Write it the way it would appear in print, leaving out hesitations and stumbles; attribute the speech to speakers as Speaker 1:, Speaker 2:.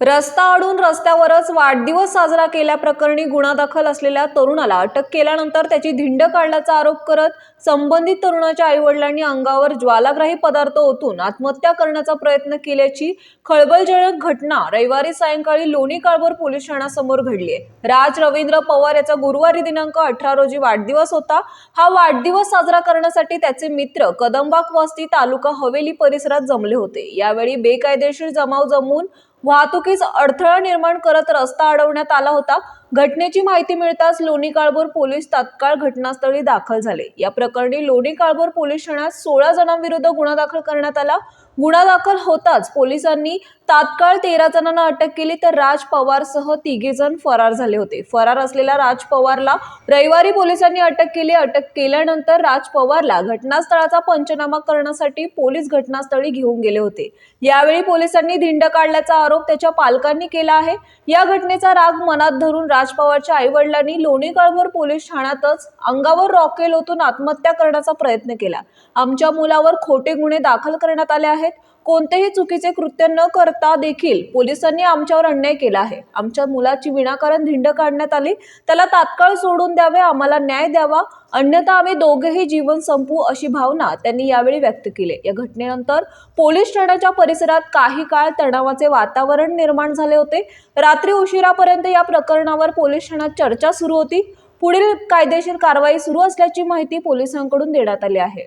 Speaker 1: रस्ता अडून रस्त्यावरच वाढदिवस साजरा केल्याप्रकरणी गुन्हा दाखल असलेल्या तरुणाला अटक केल्यानंतर त्याची धिंड काढल्याचा आरोप करत संबंधित तरुणाच्या आईवडिलांनी अंगावर ज्वालाग्राही पदार्थ ओतून आत्महत्या करण्याचा प्रयत्न केल्याची खळबळजनक घटना रविवारी सायंकाळी लोणी काळभोर पोलीस ठाण्यासमोर घडली आहे। राज रवींद्र पवार याचा गुरुवारी दिनांक 18 रोजी वाढदिवस होता। हा वाढदिवस साजरा करण्यासाठी त्याचे मित्र कदमबाग वस्ती तालुका हवेली परिसरात जमले होते। यावेळी बेकायदेशीर जमाव जमवून वाहतुकीस अडथळा निर्माण करत रस्ता अडवण्यात आला होता। घटनेची माहिती मिळताच लोणी काळभोर पोलीस तात्काळ घटनास्थळी दाखल झाले। या प्रकरणी लोणी काळभोर पोलीस ठाण्यात 16 जणांविरुद्ध गुन्हा दाखल करण्यात आला। गुन्हा दाखल होताच पोलिसांनी तात्काळ 13 जणांना अटक केली, तर राज पवार सह 3 जण फरार झाले होते। फरार असलेल्या राज पवारला रविवारी पोलिसांनी अटक केली। अटक केल्यानंतर राज पवारला घटनास्थळाचा पंचनामा करण्यासाठी पोलीस घटनास्थळी घेऊन गेले होते। यावेळी पोलिसांनी धिंड काढल्याचा आरोप त्याच्या पालकांनी केला आहे। या घटनेचा राग मनात धरून राज पवारच्या आईवडिलांनी लोणी काळभोर पोलीस ठाण्यातच अंगावर रॉकेल ओतून आत्महत्या करण्याचा प्रयत्न केला। आमच्या मुलावर खोटे गुन्हे दाखल करण्यात आले आहेत। कोणतेही चुकीचे कृत्य न करता देखील पोलिसांनी आमच्यावर अन्याय केला आहे। आमच्या मुलाची विनाकारण धिंड काढण्यात आली, त्याला तात्काळ सोडून द्यावे, आम्हाला न्याय द्यावा, अन्यथा आम्ही दोघेही जीवन संपवू, अशी भावना त्यांनी यावेळी व्यक्त केली। या घटनेनंतर पोलीस ठाण्याच्या परिसरात काही काळ तणावाचे वातावरण निर्माण झाले होते। रात्री उशिरापर्यंत या प्रकरणावर पोलीस ठाण्यात चर्चा सुरू होती। पुढील कायदेशीर कारवाई सुरू असल्याची माहिती पोलिसांकडून देण्यात आली आहे।